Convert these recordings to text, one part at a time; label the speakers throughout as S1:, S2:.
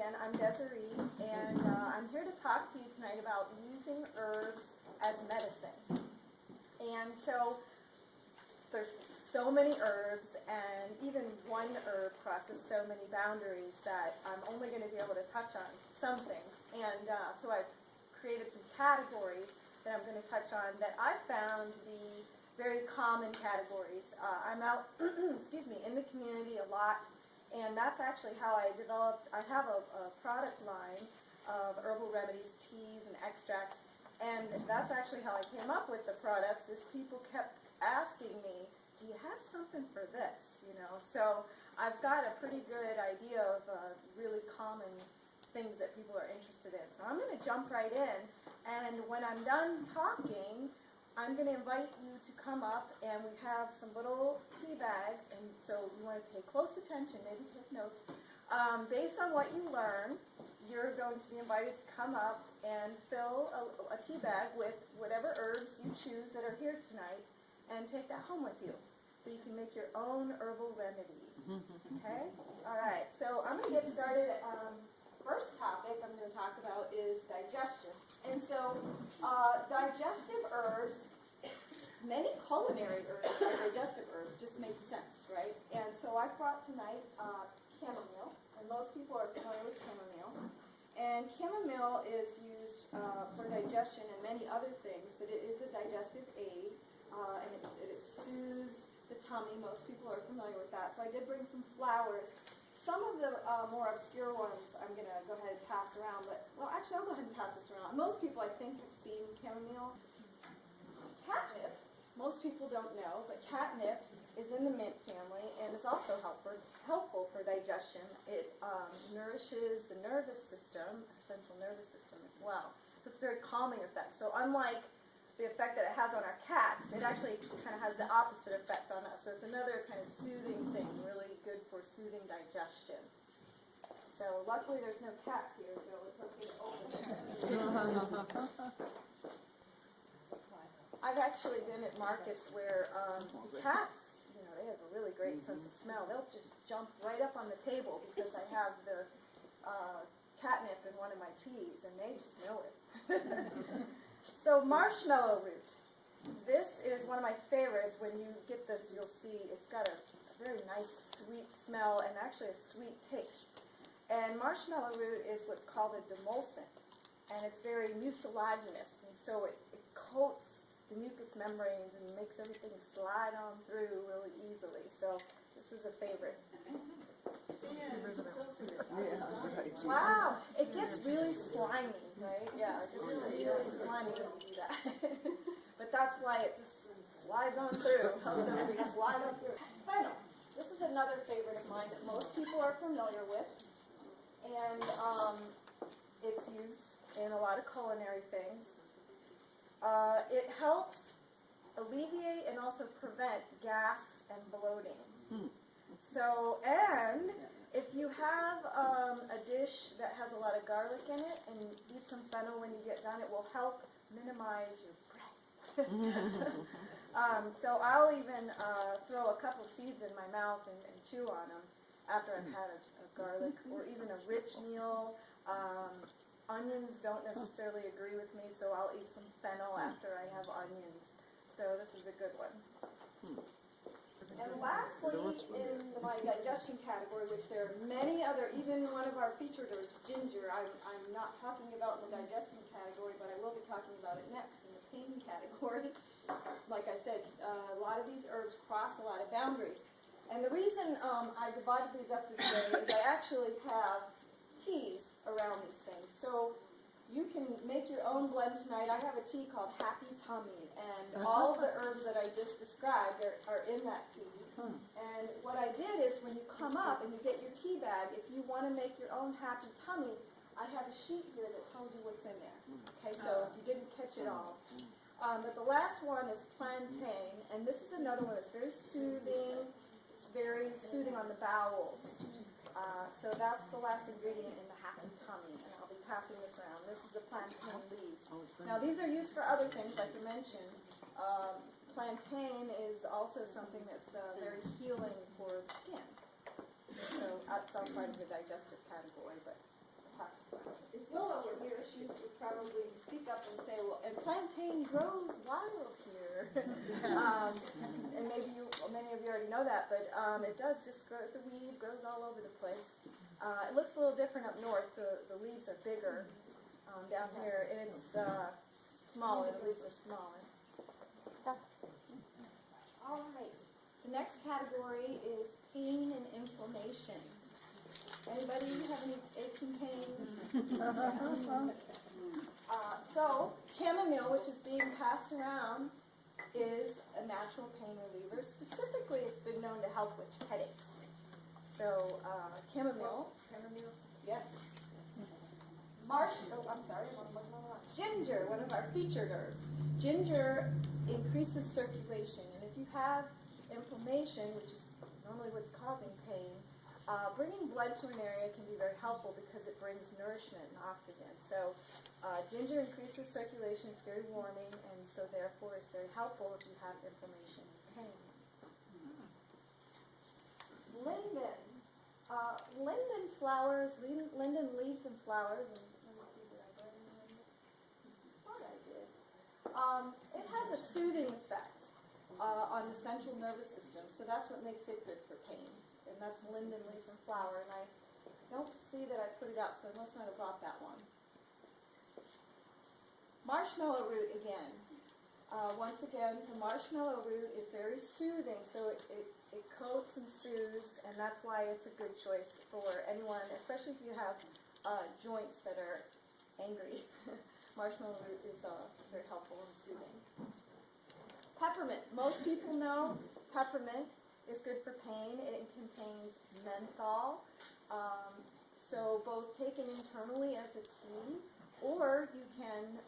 S1: again. I'm Deserie, and I'm here to talk to you tonight about using herbs as medicine. And so there's so many herbs, and even one herb crosses so many boundaries that I'm only going to be able to touch on some things. And so I've created some categories that I'm going to touch on that I found to be very common categories. I'm out, excuse me, in the community a lot, and that's actually how I developed. I have a product line of herbal remedies, teas, and extracts, and that's actually how I came up with the products. Is people kept asking me, "Do you have something for this?" You know, so I've got a pretty good idea of really common things that people are interested in. So I'm going to jump right in, and when I'm done talking, I'm going to invite you to come up, and we have some little tea bags, and so you want to pay close attention, maybe take notes. Based on what you learn, you're going to be invited to come up and fill a tea bag with whatever herbs you choose that are here tonight, and take that home with you, so you can make your own herbal remedy. Okay? All right, so I'm going to get started. First topic I'm going to talk about is digestion. And so digestive herbs, many culinary herbs are digestive herbs, just makes sense, right? And so I brought tonight chamomile, and most people are familiar with chamomile. And chamomile is used for digestion and many other things, but it is a digestive aid, and it soothes the tummy. Most people are familiar with that. So I did bring some flowers. Some of the more obscure ones I'm going to go ahead and pass around, but, well, actually, I'll go ahead and pass this around. Most people, I think, have seen chamomile. Catnip, most people don't know, but catnip is in the mint family, and it's also helpful for digestion. It nourishes the nervous system, central nervous system as well. So it's a very calming effect. So unlike the effect that it has on our cats, it actually kind of has the opposite effect on us. So it's another kind of soothing thing, really good for soothing digestion. So luckily there's no cats here, so it's okay to open it. I've actually been at markets where cats, you know, they have a really great sense of smell. They'll just jump right up on the table because I have the catnip in one of my teas, and they just know it. So marshmallow root. This is one of my favorites. When you get this, you'll see it's got a very nice sweet smell and actually a sweet taste. And marshmallow root is what's called a demulcent, and it's very mucilaginous, and so it coats the mucous membranes and makes everything slide on through really easily. So this is a favorite. Wow, it gets really slimy, right? Yeah, it gets really slimy when you do that. But that's why it just slides on through, helps everything slide on through. Fennel. This is another favorite of mine that most people are familiar with. And it's used in a lot of culinary things. It helps alleviate and also prevent gas and bloating. So, and if you have a dish that has a lot of garlic in it and eat some fennel when you get done, it will help minimize your breath. So I'll even throw a couple seeds in my mouth and chew on them after I've had a garlic or even a rich meal. Onions don't necessarily agree with me, so I'll eat some fennel after I have onions. So this is a good one. And lastly, in my digestion category, which there are many other, even one of our featured herbs, ginger, I'm not talking about in the digestion category, but I will be talking about it next in the pain category. Like I said, a lot of these herbs cross a lot of boundaries. And the reason I divided these up this way is I actually have teas around these things. So you can make your own blend tonight. I have a tea called Happy Tummy, and all of the herbs that I just described are in that tea. And what I did is when you come up and you get your tea bag, if you want to make your own Happy Tummy, I have a sheet here that tells you what's in there. Okay, so if you didn't catch it all. But the last one is Plantain, and this is another one that's very soothing. It's very soothing on the bowels. So that's the last ingredient in the Happy Tummy, and I'll be passing this around. This is the plantain leaves. Now these are used for other things, like you mentioned. Plantain is also something that's very healing for the skin. So that's outside of the digestive category, but talk to someone. If Willow were here, she would probably speak up and say, well, and plantain grows wild here. And maybe many of you already know that, but it does just grow. It's a weed, grows all over the place. It looks a little different up north. The leaves are bigger. Down here, and it's smaller. The leaves are smaller. All right. The next category is pain and inflammation. Anybody have any aches and pains? So, chamomile, which is being passed around, is a natural pain reliever. Specifically, it's been known to help with headaches. So, chamomile, yes. Ginger, one of our featured herbs. Ginger increases circulation, and if you have inflammation, which is normally what's causing pain, bringing blood to an area can be very helpful because it brings nourishment and oxygen. So ginger increases circulation, it's very warming, and so therefore it's very helpful if you have inflammation and pain. Linden. Linden flowers, linden leaves and flowers, and let me see, did I get any linden? I thought I did. It has a soothing effect on the central nervous system, so that's what makes it good for pain. And that's linden leaf and flower, and I don't see that I put it out, so I must not have brought that one. Marshmallow root again. Once again, the marshmallow root is very soothing, so it coats and soothes, and that's why it's a good choice for anyone, especially if you have joints that are angry. Marshmallow root is very helpful and soothing. Peppermint. Most people know peppermint is good for pain. It contains menthol. So both taken internally as a tea, or you can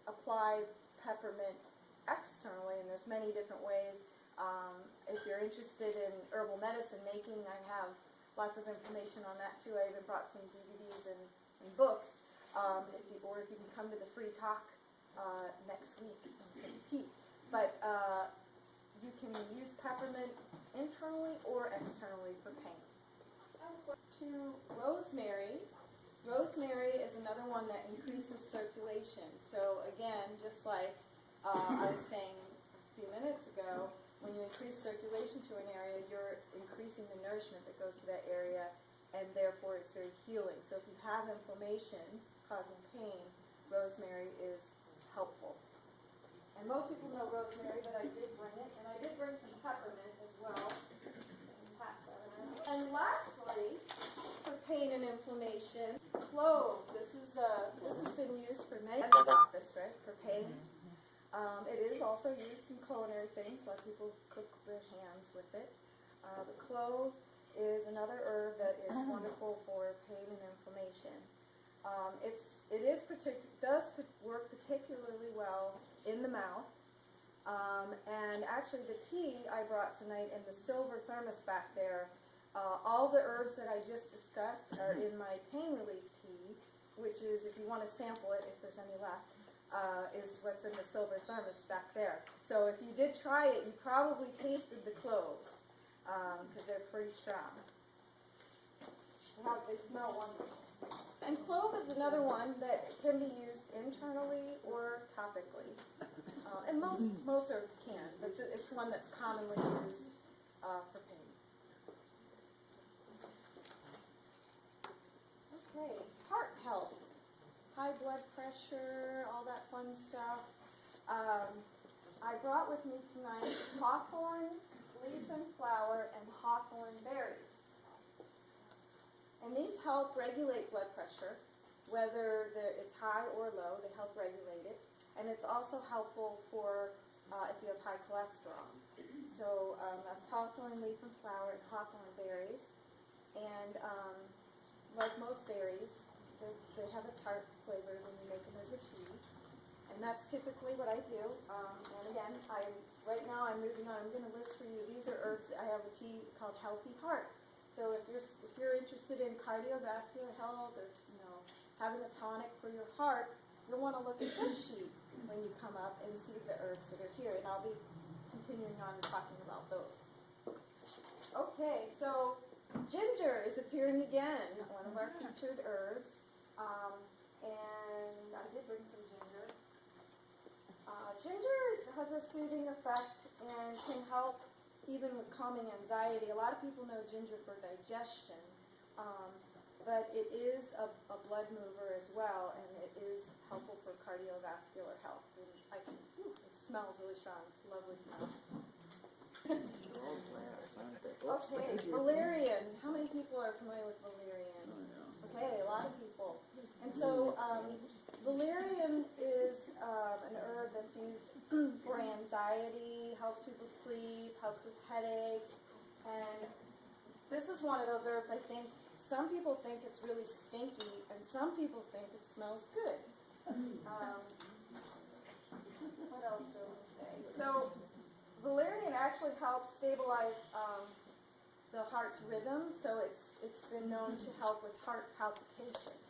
S1: apply peppermint externally, and there's many different ways. If you're interested in herbal medicine making, I have lots of information on that too. I even brought some DVDs and books. Or if you can come to the free talk next week and take a peek. But you can use peppermint internally or externally for pain. To rosemary. Rosemary is another one that increases circulation. So again, just like I was saying a few minutes ago, when you increase circulation to an area, you're increasing the nourishment that goes to that area, and therefore it's very healing. So if you have inflammation causing pain, rosemary is helpful. And most people know rosemary, but I did bring it, and I did bring some peppermint as well. And lastly, for pain and inflammation, clove. This has been used for many office, right, for pain. It is also used in culinary things. A lot of people cook their hams with it. The clove is another herb that is wonderful for pain and inflammation. It does work particularly well in the mouth. And actually the tea I brought tonight in the silver thermos back there, all the herbs that I just discussed are in my pain relief tea, which is, if you want to sample it, if there's any left, is what's in the silver thermos back there. So if you did try it, you probably tasted the cloves, because they're pretty strong. They smell wonderful. And clove is another one that can be used internally or topically. And most herbs can, but it's one that's commonly used for pain. Okay, heart health. High blood pressure, all that fun stuff. I brought with me tonight hawthorn leaf and flower and hawthorn berries. And these help regulate blood pressure, whether it's high or low, they help regulate it. And it's also helpful for if you have high cholesterol. So that's hawthorn leaf and flower and hawthorn berries. And like most berries, they have a tart flavor when you make them as a tea. And that's typically what I do. And again, right now I'm moving on. I'm going to list for you, these are herbs. I have a tea called Healthy Heart. So if you're interested in cardiovascular health or having a tonic for your heart, you'll want to look at this sheet when you come up and see the herbs that are here. And I'll be continuing on talking about those. Okay, so Ginger is appearing again, one of our featured herbs. And I did bring some ginger. Ginger has a soothing effect and can help even with calming anxiety. A lot of people know ginger for digestion, but it is a blood mover as well, and it is helpful for cardiovascular health. And it smells really strong. It's a lovely smell. Okay, Valerian. How many people are familiar with Valerian? Okay, a lot of people. And so Valerian is an herb that's used for anxiety, helps people sleep, helps with headaches. And this is one of those herbs I think some people think it's really stinky and some people think it smells good. What else do we say? So Valerian actually helps stabilize the heart's rhythm, so it's been known to help with heart palpitations.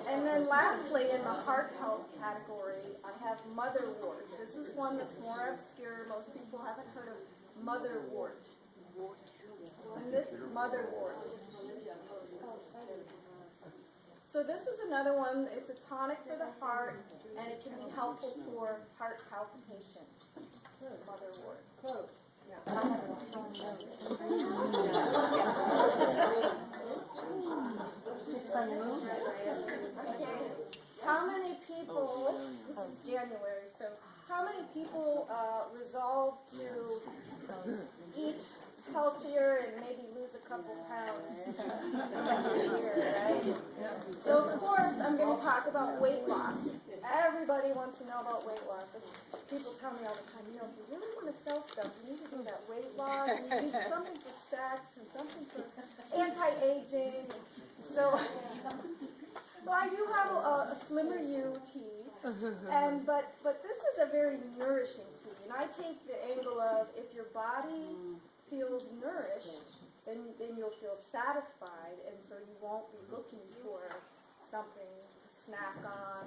S1: And then lastly, in the heart health category, I have motherwort. This is one that's more obscure. Most people haven't heard of motherwort. Motherwort. So this is another one. It's a tonic for the heart, and it can be helpful for heart palpitations. Motherwort. Clove. Okay. How many people, this is January, so how many people resolve to eat healthier and maybe lose a couple pounds every year, right? So of course I'm going to talk about weight loss. Everybody wants to know about weight loss. People tell me all the time, if you really want to sell stuff, you need to do that weight loss. You need something for sex and something for anti-aging. So I do have a Slimmer You tea, but this is a very nourishing tea, and I take the angle of if your body feels nourished, then you'll feel satisfied, and so you won't be looking for something to snack on,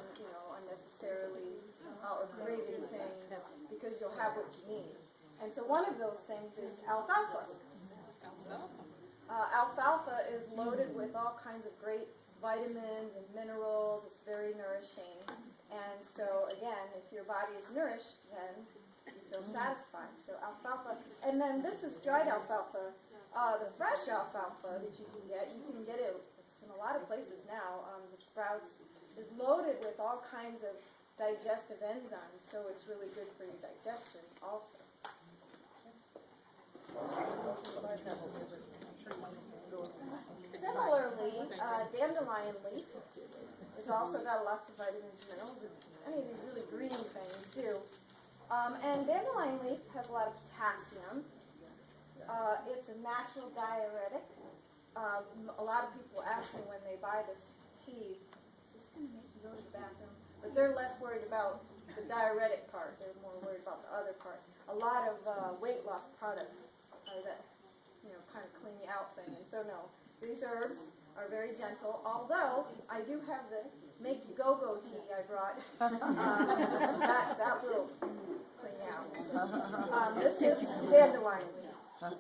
S1: unnecessarily, or craving things, because you'll have what you need. And so one of those things is alfalfa. Alfalfa is loaded with all kinds of great vitamins and minerals. It's very nourishing. And so, again, if your body is nourished, then you feel satisfied. So alfalfa. And then this is dried alfalfa. The fresh alfalfa that you can get it. It's in a lot of places now. The sprouts is loaded with all kinds of digestive enzymes, so it's really good for your digestion also. Similarly, dandelion leaf has also got lots of vitamins and minerals, and any of these really green things do. And dandelion leaf has a lot of potassium. It's a natural diuretic. A lot of people ask me when they buy this tea, is this going to make you go to the bathroom? But they're less worried about the diuretic part. They're more worried about the other parts. A lot of weight loss products are that, kind of clean you out thing. And so no, these herbs are very gentle, although I do have the Make You Go-Go tea I brought. That will clean you out. This is dandelion leaf.